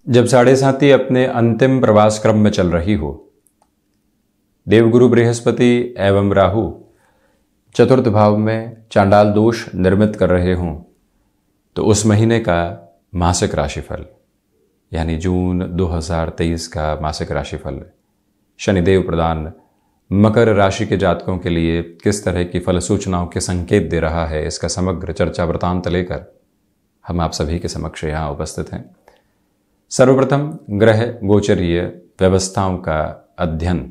जब साढ़े साथी अपने अंतिम प्रवास क्रम में चल रही हो, देवगुरु बृहस्पति एवं राहु चतुर्थ भाव में चांडाल दोष निर्मित कर रहे हों, तो उस महीने का मासिक राशिफल यानी जून 2023 का मासिक राशिफल शनिदेव प्रदान मकर राशि के जातकों के लिए किस तरह की फल सूचनाओं के संकेत दे रहा है, इसका समग्र चर्चा वृतांत लेकर हम आप सभी के समक्ष यहाँ उपस्थित हैं। सर्वप्रथम ग्रह गोचरीय व्यवस्थाओं का अध्ययन।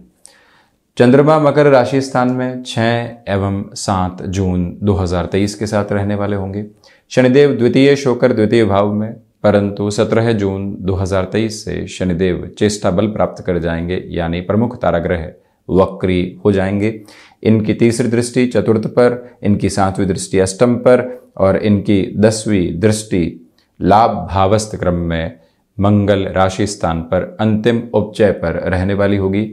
चंद्रमा मकर राशि स्थान में 6 एवं 7 जून 2023 के साथ रहने वाले होंगे। शनिदेव द्वितीय होकर द्वितीय भाव में, परंतु 17 जून 2023 से शनिदेव चेष्टा बल प्राप्त कर जाएंगे, यानी प्रमुख ताराग्रह वक्री हो जाएंगे। इनकी तीसरी दृष्टि चतुर्थ पर, इनकी 7वीं दृष्टि अष्टम पर और इनकी 10वीं दृष्टि लाभ भावस्थ क्रम में मंगल राशि स्थान पर अंतिम उपचय पर रहने वाली होगी।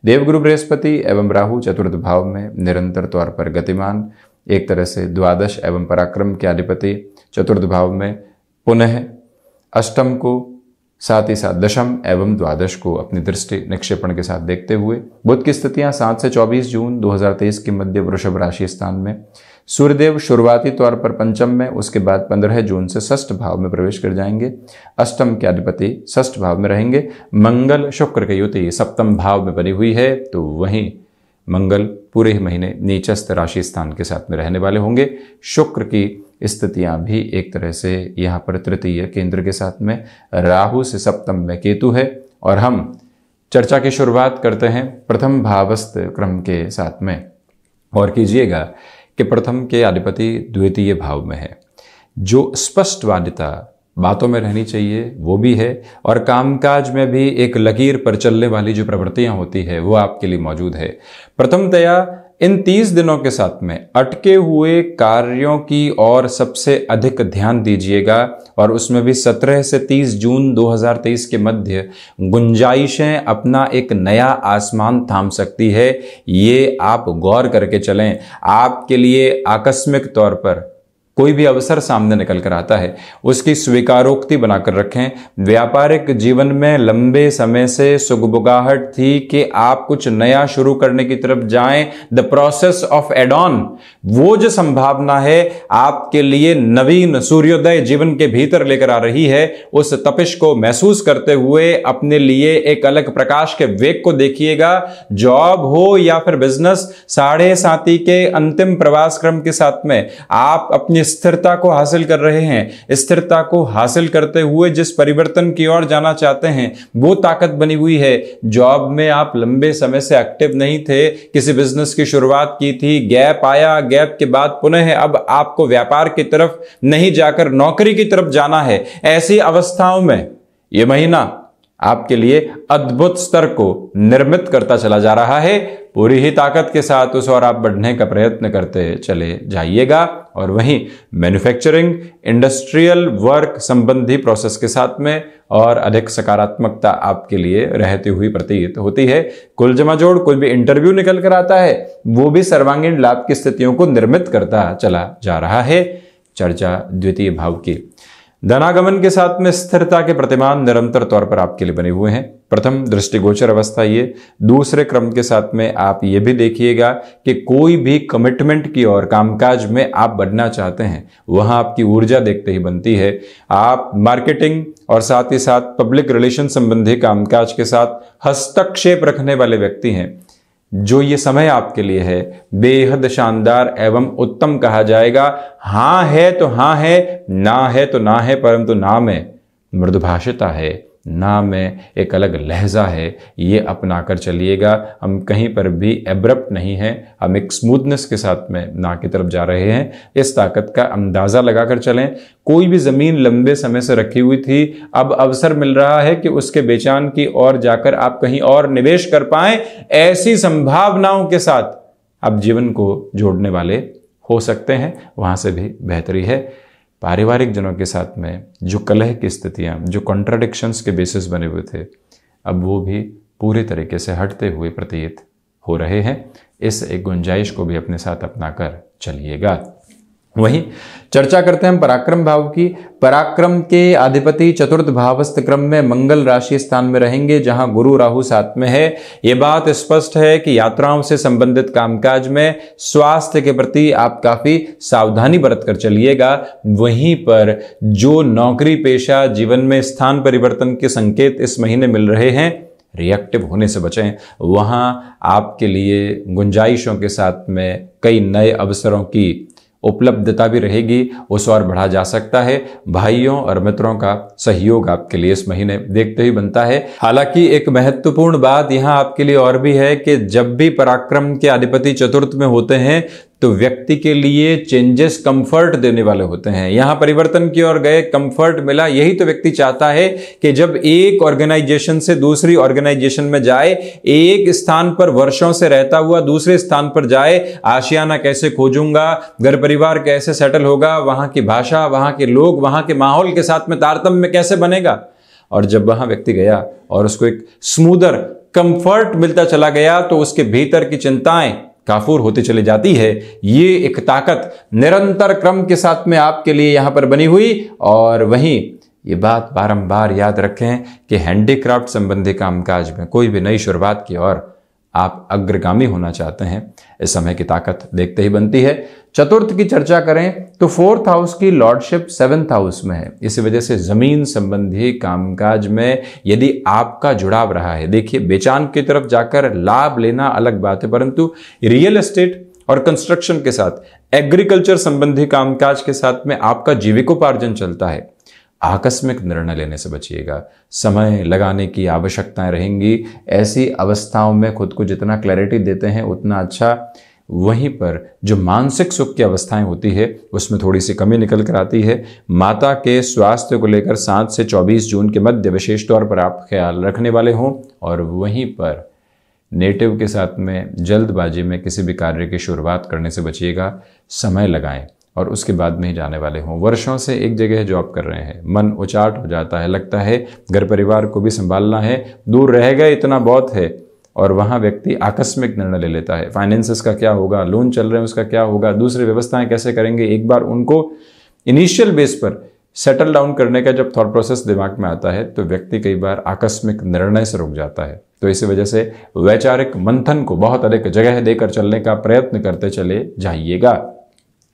देवगुरु बृहस्पति एवं राहु चतुर्थ भाव में निरंतर तौर पर गतिमान, एक तरह से द्वादश एवं पराक्रम के अधिपति चतुर्थ भाव में पुनः अष्टम को साथ ही साथ दशम एवं द्वादश को अपनी दृष्टि निक्षेपण के साथ देखते हुए बुध की स्थितियां 7 से 24 जून 2023 के मध्य वृषभ राशि स्थान में, सूर्यदेव शुरुआती तौर पर पंचम में, उसके बाद 15 जून से षष्ठ भाव में प्रवेश कर जाएंगे। अष्टम के अधिपति षष्ठ भाव में रहेंगे। मंगल शुक्र की युति सप्तम भाव में बनी हुई है, तो वहीं मंगल पूरे ही महीने नीचस्थ राशि स्थान के साथ में रहने वाले होंगे। शुक्र की स्थितियां भी एक तरह से यहाँ पर तृतीय केंद्र के साथ में, राहु से सप्तम में केतु है। और हम चर्चा की शुरुआत करते हैं प्रथम भावस्थ क्रम के साथ में, और कीजिएगा कि प्रथम के अधिपति द्वितीय भाव में है। जो स्पष्टवादिता बातों में रहनी चाहिए वो भी है, और कामकाज में भी एक लकीर पर चलने वाली जो प्रवृत्तियां होती है वो आपके लिए मौजूद है। प्रथमतया इन 30 दिनों के साथ में अटके हुए कार्यों की ओर सबसे अधिक ध्यान दीजिएगा, और उसमें भी 17 से 30 जून 2023 के मध्य गुंजाइशें अपना एक नया आसमान थाम सकती है। ये आप गौर करके चलें। आपके लिए आकस्मिक तौर पर कोई भी अवसर सामने निकल कर आता है, उसकी स्वीकारोक्ति बनाकर रखें। व्यापारिक जीवन में लंबे समय से सुगबुगाहट थी कि आप कुछ नया शुरू करने की तरफ जाएं, the process of add on, वो जो संभावना है आपके लिए नवीन सूर्योदय जीवन के भीतर लेकर आ रही है, उस तपिश को महसूस करते हुए अपने लिए एक अलग प्रकाश के वेग को देखिएगा। जॉब हो या फिर बिजनेस, साढ़े साथी के अंतिम प्रवास क्रम के साथ में आप अपनी स्थिरता को हासिल कर रहे हैं। स्थिरता को हासिल करते हुए जिस परिवर्तन की ओर जाना चाहते हैं वो ताकत बनी हुई है। जॉब में आप लंबे समय से एक्टिव नहीं थे, किसी बिजनेस की शुरुआत की थी, गैप आया, गैप के बाद पुनः अब आपको व्यापार की तरफ नहीं जाकर नौकरी की तरफ जाना है। ऐसी अवस्थाओं में यह महीना आपके लिए अद्भुत स्तर को निर्मित करता चला जा रहा है। पूरी ही ताकत के साथ उस ओर आप बढ़ने का प्रयत्न करते चले जाइएगा। और वहीं मैन्युफैक्चरिंग, इंडस्ट्रियल वर्क संबंधी प्रोसेस के साथ में और अधिक सकारात्मकता आपके लिए रहती हुई प्रतीत होती है। कुल जमा जोड़ कोई भी इंटरव्यू निकल कर आता है वो भी सर्वांगीण लाभ की स्थितियों को निर्मित करता चला जा रहा है। चर्चा द्वितीय भाव की। धनागमन के साथ में स्थिरता के प्रतिमान निरंतर तौर पर आपके लिए बने हुए हैं। प्रथम दृष्टिगोचर अवस्था ये। दूसरे क्रम के साथ में आप ये भी देखिएगा कि कोई भी कमिटमेंट की ओर कामकाज में आप बढ़ना चाहते हैं, वहां आपकी ऊर्जा देखते ही बनती है। आप मार्केटिंग और साथ ही साथ पब्लिक रिलेशन संबंधी कामकाज के साथ हस्तक्षेप रखने वाले व्यक्ति हैं। जो ये समय आपके लिए है बेहद शानदार एवं उत्तम कहा जाएगा। हां है तो हां है, ना है तो ना है, परंतु ना में मृदुभाषिता है, ना में एक अलग लहजा है। ये अपना कर चलिएगा। हम कहीं पर भी एब्रप्ट नहीं है, हम एक स्मूथनेस के साथ में ना की तरफ जा रहे हैं। इस ताकत का अंदाजा लगाकर चलें। कोई भी जमीन लंबे समय से रखी हुई थी, अब अवसर मिल रहा है कि उसके बेचान की ओर जाकर आप कहीं और निवेश कर पाएं। ऐसी संभावनाओं के साथ आप जीवन को जोड़ने वाले हो सकते हैं, वहां से भी बेहतरी है। पारिवारिक जनों के साथ में जो कलह की स्थितियां, जो कॉन्ट्राडिक्शंस के बेसिस बने हुए थे, अब वो भी पूरे तरीके से हटते हुए प्रतीत हो रहे हैं। इस एक गुंजाइश को भी अपने साथ अपना कर चलिएगा। वहीं चर्चा करते हैं हम पराक्रम भाव की। पराक्रम के अधिपति चतुर्थ भावस्थ क्रम में मंगल राशि स्थान में रहेंगे, जहां गुरु राहु साथ में है। यह बात स्पष्ट है कि यात्राओं से संबंधित कामकाज में स्वास्थ्य के प्रति आप काफी सावधानी बरत कर चलिएगा। वहीं पर जो नौकरी पेशा जीवन में स्थान परिवर्तन के संकेत इस महीने मिल रहे हैं, रिएक्टिव होने से बचें। वहां आपके लिए गुंजाइशों के साथ में कई नए अवसरों की उपलब्धता भी रहेगी, उस और बढ़ा जा सकता है। भाइयों और मित्रों का सहयोग आपके लिए इस महीने देखते ही बनता है। हालांकि एक महत्वपूर्ण बात यहां आपके लिए और भी है कि जब भी पराक्रम के अधिपति चतुर्थ में होते हैं तो व्यक्ति के लिए चेंजेस कंफर्ट देने वाले होते हैं। यहां परिवर्तन की ओर गए, कंफर्ट मिला, यही तो व्यक्ति चाहता है कि जब एक ऑर्गेनाइजेशन से दूसरी ऑर्गेनाइजेशन में जाए, एक स्थान पर वर्षों से रहता हुआ दूसरे स्थान पर जाए, आशियाना कैसे खोजूंगा, घर परिवार कैसे सेटल होगा, वहां की भाषा, वहां के लोग, वहां के माहौल के साथ में तारतम्य कैसे बनेगा। और जब वहां व्यक्ति गया और उसको एक स्मूदर कंफर्ट मिलता चला गया तो उसके भीतर की चिंताएं काफूर होती चली जाती है। ये एक ताकत निरंतर क्रम के साथ में आपके लिए यहां पर बनी हुई। और वहीं ये बात बारंबार याद रखें कि हैंडीक्राफ्ट संबंधी कामकाज में कोई भी नई शुरुआत की ओर आप अग्रगामी होना चाहते हैं, इस समय की ताकत देखते ही बनती है। चतुर्थ की चर्चा करें तो फोर्थ हाउस की लॉर्डशिप सेवंथ हाउस में है। इसी वजह से जमीन संबंधी कामकाज में यदि आपका जुड़ाव रहा है, देखिए बेचान की तरफ जाकर लाभ लेना अलग बात है, परंतु रियल एस्टेट और कंस्ट्रक्शन के साथ एग्रीकल्चर संबंधी कामकाज के साथ में आपका जीविकोपार्जन चलता है, आकस्मिक निर्णय लेने से बचिएगा। समय लगाने की आवश्यकताएं रहेंगी। ऐसी अवस्थाओं में खुद को जितना क्लैरिटी देते हैं उतना अच्छा। वहीं पर जो मानसिक सुख की अवस्थाएं होती है उसमें थोड़ी सी कमी निकल कर आती है। माता के स्वास्थ्य को लेकर 7 से 24 जून के मध्य विशेष तौर पर आप ख्याल रखने वाले हों। और वहीं पर नेटिव के साथ में जल्दबाजी में किसी भी कार्य की शुरुआत करने से बचिएगा। समय लगाएं और उसके बाद में ही जाने वाले हों। वर्षों से एक जगह जॉब कर रहे हैं, मन उचाट हो जाता है, लगता है घर परिवार को भी संभालना है, दूर रह गए इतना बहुत है, और वहां व्यक्ति आकस्मिक निर्णय ले लेता है। फाइनेंसेस का क्या होगा, लोन चल रहे हैं उसका क्या होगा, दूसरी व्यवस्थाएं कैसे करेंगे। एक बार उनको इनिशियल बेस पर सेटल डाउन करने का जब थॉट प्रोसेस दिमाग में आता है तो व्यक्ति कई बार आकस्मिक निर्णय से रुक जाता है। तो इसी वजह से वैचारिक मंथन को बहुत अधिक जगह देकर चलने का प्रयत्न करते चले जाइएगा।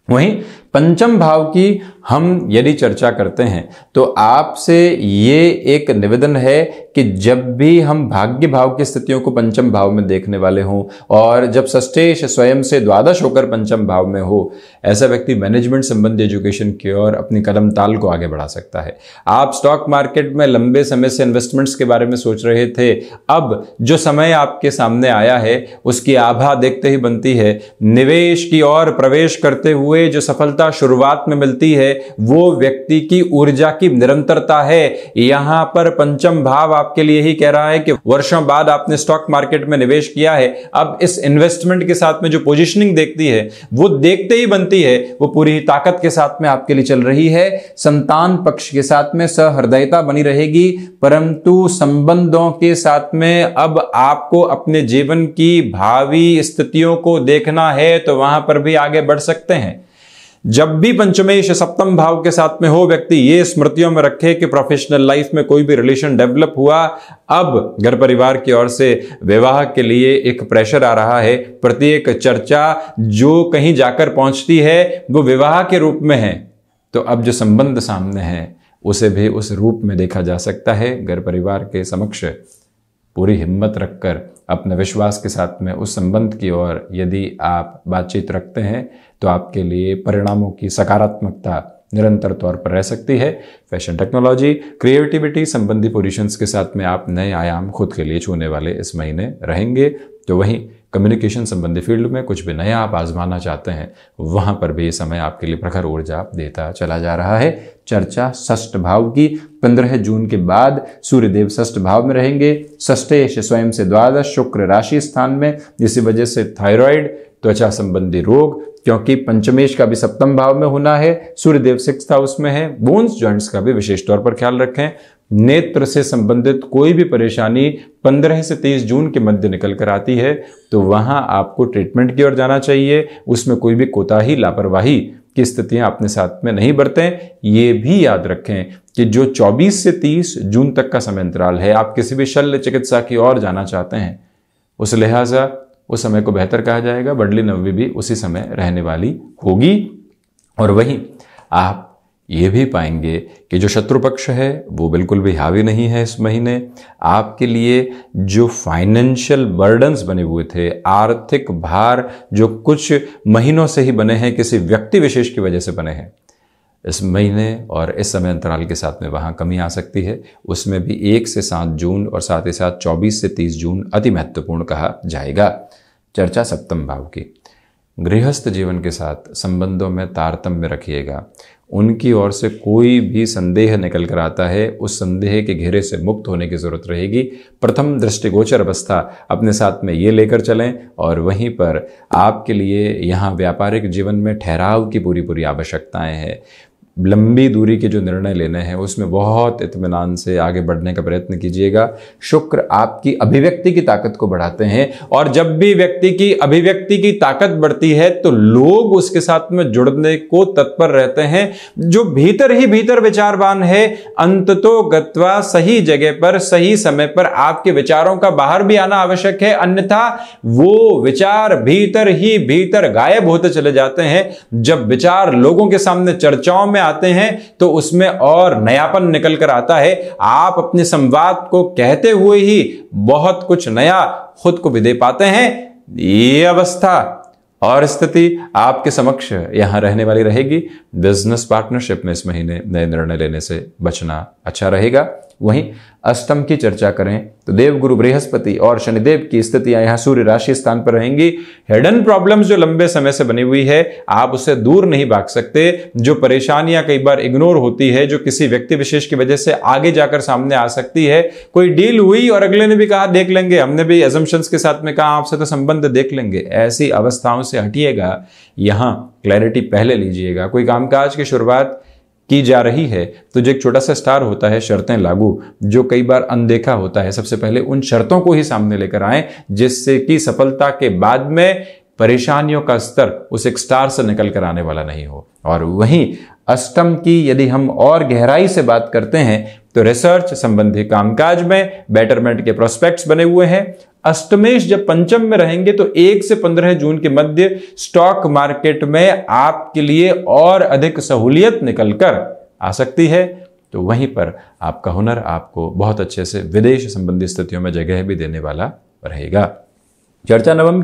वहीं पंचम भाव की हम यदि चर्चा करते हैं तो आपसे ये एक निवेदन है कि जब भी हम भाग्य भाव की स्थितियों को पंचम भाव में देखने वाले हों और जब षष्ठेश स्वयं से द्वादश होकर पंचम भाव में हो, ऐसा व्यक्ति मैनेजमेंट संबंधी एजुकेशन की ओर अपनी कदम ताल को आगे बढ़ा सकता है। आप स्टॉक मार्केट में लंबे समय से इन्वेस्टमेंट्स के बारे में सोच रहे थे, अब जो समय आपके सामने आया है उसकी आभा देखते ही बनती है। निवेश की ओर प्रवेश करते हुए जो सफलता शुरुआत में मिलती है वो व्यक्ति की ऊर्जा की निरंतरता है। यहां पर पंचम भाव आपके लिए ही कह रहा है कि वर्षों बाद आपने स्टॉक मार्केट में निवेश किया है, अब इस इन्वेस्टमेंट के साथ में जो पोजीशनिंग देखती है वो देखते ही बनती है, वो पूरी ताकत के साथ में आपके लिए चल रही है। संतान पक्ष के साथ में सहृदयता बनी रहेगी, परंतु संबंधों के साथ में अब आपको अपने जीवन की भावी स्थितियों को देखना है तो वहां पर भी आगे बढ़ सकते हैं। जब भी पंचमेश सप्तम भाव के साथ में हो, व्यक्ति ये स्मृतियों में रखे कि प्रोफेशनल लाइफ में कोई भी रिलेशन डेवलप हुआ, अब घर परिवार की ओर से विवाह के लिए एक प्रेशर आ रहा है। प्रत्येक चर्चा जो कहीं जाकर पहुंचती है वो विवाह के रूप में है, तो अब जो संबंध सामने है उसे भी उस रूप में देखा जा सकता है। घर परिवार के समक्ष पूरी हिम्मत रखकर अपने विश्वास के साथ में उस संबंध की ओर यदि आप बातचीत रखते हैं तो आपके लिए परिणामों की सकारात्मकता निरंतर तौर पर रह सकती है। फैशन, टेक्नोलॉजी, क्रिएटिविटी संबंधी पोजीशंस के साथ में आप नए आयाम खुद के लिए छूने वाले इस महीने रहेंगे। तो वहीं कम्युनिकेशन संबंधी फील्ड में कुछ भी नया आप आजमाना चाहते हैं, वहां पर भी ये समय आपके लिए प्रखर ऊर्जा देता चला जा रहा है। चर्चा षष्ठ भाव की। 15 जून के बाद सूर्यदेव षष्ठ भाव में रहेंगे। षष्ठेश स्वयं से द्वादश, शुक्र राशि स्थान में, इसी वजह से थायराइड, त्वचा संबंधी रोग, क्योंकि पंचमेश का भी सप्तम भाव में होना है, सूर्यदेव सिक्स्थ हाउस में है। बोन्स जॉइंट्स का भी विशेष तौर पर ख्याल रखें। नेत्र से संबंधित कोई भी परेशानी 15 से 30 जून के मध्य निकल कर आती है तो वहां आपको ट्रीटमेंट की ओर जाना चाहिए। उसमें कोई भी कोताही, लापरवाही की स्थितियां अपने साथ में नहीं बरतें। ये भी याद रखें कि जो 24 से 30 जून तक का समय अंतराल है, आप किसी भी शल्य चिकित्सा की ओर जाना चाहते हैं, उस लिहाजा उस समय को बेहतर कहा जाएगा। बंडली नवमी भी उसी समय रहने वाली होगी। और वहीं आप ये भी पाएंगे कि जो शत्रु पक्ष है वो बिल्कुल भी हावी नहीं है इस महीने। आपके लिए जो फाइनेंशियल बर्डन्स बने हुए थे, आर्थिक भार जो कुछ महीनों से ही बने हैं, किसी व्यक्ति विशेष की वजह से बने हैं, इस महीने और इस समय अंतराल के साथ में वहाँ कमी आ सकती है। उसमें भी 1 से 7 जून और साथ ही साथ 24 से 30 जून अति महत्वपूर्ण कहा जाएगा। चर्चा सप्तम भाव की। गृहस्थ जीवन के साथ संबंधों में तारतम्य रखिएगा। उनकी ओर से कोई भी संदेह निकल कर आता है, उस संदेह के घेरे से मुक्त होने की जरूरत रहेगी। प्रथम दृष्टिगोचर अवस्था अपने साथ में ये लेकर चलें। और वहीं पर आपके लिए यहाँ व्यापारिक जीवन में ठहराव की पूरी आवश्यकताएं हैं। लंबी दूरी के जो निर्णय लेने हैं उसमें बहुत इत्मीनान से आगे बढ़ने का प्रयत्न कीजिएगा। शुक्र आपकी अभिव्यक्ति की ताकत को बढ़ाते हैं, और जब भी व्यक्ति की अभिव्यक्ति की ताकत बढ़ती है तो लोग उसके साथ में जुड़ने को तत्पर रहते हैं। जो भीतर ही भीतर विचारवान है, अंततो गत्वा सही जगह पर सही समय पर आपके विचारों का बाहर भी आना आवश्यक है, अन्यथा वो विचार भीतर ही भीतर गायब होते चले जाते हैं। जब विचार लोगों के सामने चर्चाओं में आते हैं तो उसमें और नयापन निकल कर आता है। आप अपने संवाद को कहते हुए ही बहुत कुछ नया खुद को भी दे पाते हैं। ये अवस्था और स्थिति आपके समक्ष यहां रहने वाली रहेगी। बिजनेस पार्टनरशिप में इस महीने नए निर्णय लेने से बचना अच्छा रहेगा। वहीं अष्टम की चर्चा करें तो देवगुरु बृहस्पति और शनिदेव की स्थितियां यहां सूर्य राशि स्थान पर रहेंगी। हिडन प्रॉब्लम्स जो लंबे समय से बनी हुई है, आप उससे दूर नहीं भाग सकते। जो परेशानियां कई बार इग्नोर होती है, जो किसी व्यक्ति विशेष की वजह से आगे जाकर सामने आ सकती है। कोई डील हुई और अगले ने भी कहा देख लेंगे, हमने भी एजम्पशंस के साथ में कहा आपसे तो संबंध देख लेंगे, ऐसी अवस्थाओं से हटिएगा। यहां क्लैरिटी पहले लीजिएगा। कोई कामकाज की शुरुआत की जा रही है तो जो एक छोटा सा स्टार होता है शर्तें लागू, जो कई बार अनदेखा होता है, सबसे पहले उन शर्तों को ही सामने लेकर आएं जिससे कि सफलता के बाद में परेशानियों का स्तर उस एक स्टार से निकल कर आने वाला नहीं हो। और वहीं अष्टम की यदि हम और गहराई से बात करते हैं तो रिसर्च संबंधी कामकाज में बेटरमेंट के प्रोस्पेक्ट्स बने हुए हैं। अष्टमेश जब पंचम में रहेंगे तो 1 से 15 जून के मध्य स्टॉक मार्केट में आपके लिए और अधिक सहूलियत निकलकर आ सकती है। तो वहीं पर आपका हुनर आपको बहुत अच्छे से विदेश संबंधी स्थितियों में जगह भी देने वाला रहेगा। चर्चा नवम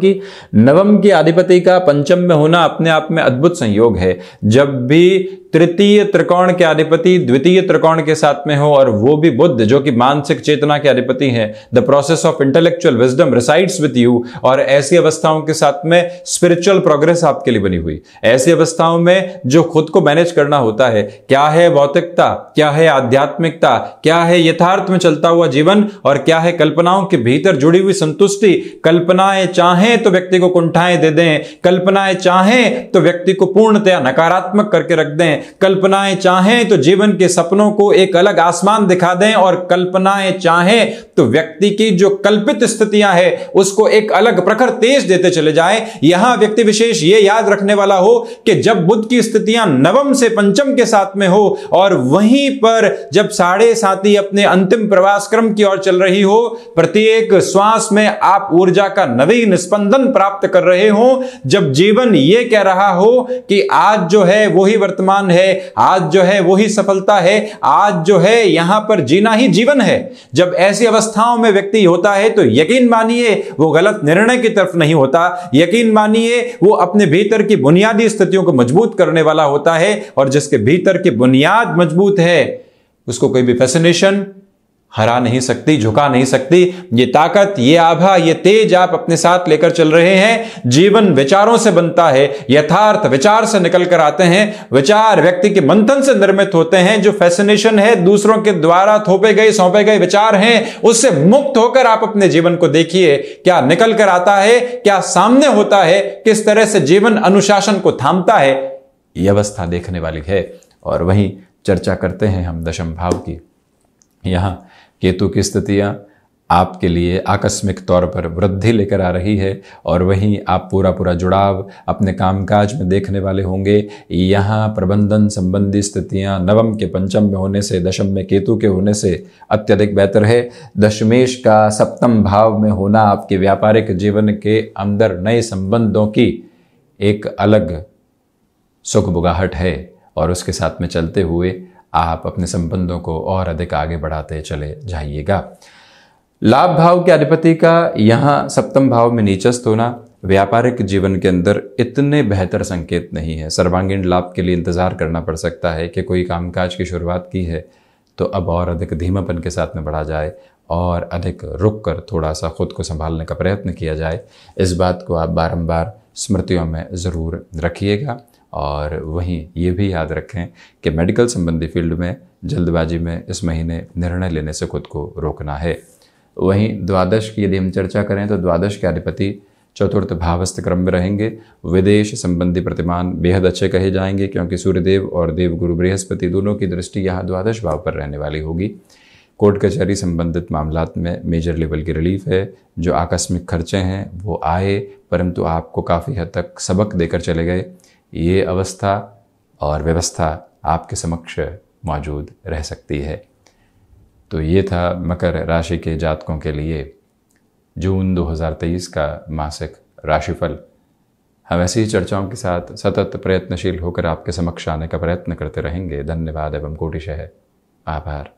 की अधिपति का पंचम में होना अपने आप में अद्भुत संयोग है। जब भी तृतीय त्रिकोण के अधिपति द्वितीय त्रिकोण के साथ में हो, और वो भी बुध जो कि मानसिक चेतना के अधिपति हैं, the process of intellectual wisdom resides with you. और ऐसी अवस्थाओं के साथ में स्पिरिचुअल प्रोग्रेस आपके लिए बनी हुई। ऐसी अवस्थाओं में जो खुद को मैनेज करना होता है, क्या है भौतिकता, क्या है आध्यात्मिकता, क्या है यथार्थ में चलता हुआ जीवन, और क्या है कल्पनाओं के भीतर जुड़ी हुई संतुष्टि। कल्पनाएं चाहें तो व्यक्ति को कुंठाएं दे दें, कल्पनाएं चाहें तो व्यक्ति को पूर्णतया नकारात्मक करके रख दें, कल्पनाएं चाहें तो जीवन के सपनों को एक अलग आसमान दिखा दें, और कल्पनाएं चाहें तो व्यक्ति की जो कल्पित स्थितियां हैं उसको एक अलग प्रखर तेज देते चले जाएं। यहां व्यक्ति विशेष ये याद रखने वाला हो कि जब बुध की स्थितियां नवम से पंचम के साथ में हो, और वहीं पर जब 7.5 अपने अंतिम प्रवास क्रम की ओर चल रही हो, प्रत्येक श्वास में आप ऊर्जा का नवीन स्पंदन प्राप्त कर रहे हो, जब जीवन ये कह रहा हो कि आज जो है वही वर्तमान है, आज जो है वही सफलता है, आज जो है यहां पर जीना ही जीवन है, जब ऐसी अवस्थाओं में व्यक्ति होता है तो यकीन मानिए वो गलत निर्णय की तरफ नहीं होता। यकीन मानिए वो अपने भीतर की बुनियादी स्थितियों को मजबूत करने वाला होता है, और जिसके भीतर की बुनियाद मजबूत है उसको कोई भी फैसिनेशन हरा नहीं सकती, झुका नहीं सकती। ये ताकत, ये आभा, ये तेज आप अपने साथ लेकर चल रहे हैं। जीवन विचारों से बनता है, यथार्थ विचार से निकल कर आते हैं। विचार व्यक्ति के मंथन से निर्मित होते हैं। जो फैसिनेशन है दूसरों के द्वारा थोपे गए सौंपे गए विचार हैं, उससे मुक्त होकर आप अपने जीवन को देखिए, क्या निकल कर आता है, क्या सामने होता है, किस तरह से जीवन अनुशासन को थामता है। यह अवस्था देखने वाली है। और वहीं चर्चा करते हैं हम दशम भाव की। यहां केतु की स्थितियां आपके लिए आकस्मिक तौर पर वृद्धि लेकर आ रही है और वहीं आप पूरा जुड़ाव अपने कामकाज में देखने वाले होंगे। यहाँ प्रबंधन संबंधी स्थितियां नवम के पंचम में होने से, दशम में केतु के होने से अत्यधिक बेहतर है। दशमेश का सप्तम भाव में होना आपके व्यापारिक जीवन के अंदर नए संबंधों की एक अलग सुख बुगाहट है और उसके साथ में चलते हुए आप अपने संबंधों को और अधिक आगे बढ़ाते चले जाइएगा। लाभ भाव के अधिपति का यहाँ सप्तम भाव में नीचस्थ होना व्यापारिक जीवन के अंदर इतने बेहतर संकेत नहीं है। सर्वांगीण लाभ के लिए इंतजार करना पड़ सकता है कि कोई कामकाज की शुरुआत की है तो अब और अधिक धीमापन के साथ में बढ़ा जाए और अधिक रुक कर थोड़ा सा खुद को संभालने का प्रयत्न किया जाए। इस बात को आप बारंबार स्मृतियों में ज़रूर रखिएगा। और वहीं ये भी याद रखें कि मेडिकल संबंधी फील्ड में जल्दबाजी में इस महीने निर्णय लेने से खुद को रोकना है। वहीं द्वादश की यदि हम चर्चा करें तो द्वादश के अधिपति चतुर्थ भावस्थ क्रम में रहेंगे। विदेश संबंधी प्रतिमान बेहद अच्छे कहे जाएंगे क्योंकि सूर्यदेव और देवगुरु बृहस्पति दोनों की दृष्टि यहाँ द्वादश भाव पर रहने वाली होगी। कोर्ट कचहरी संबंधित मामलात में मेजर लेवल की रिलीफ है। जो आकस्मिक खर्चे हैं वो आए परंतु आपको काफ़ी हद तक सबक देकर चले गए। ये अवस्था और व्यवस्था आपके समक्ष मौजूद रह सकती है। तो ये था मकर राशि के जातकों के लिए जून 2023 का मासिक राशिफल। हम ऐसी ही चर्चाओं के साथ सतत प्रयत्नशील होकर आपके समक्ष आने का प्रयत्न करते रहेंगे। धन्यवाद एवं कोटिशः आभार।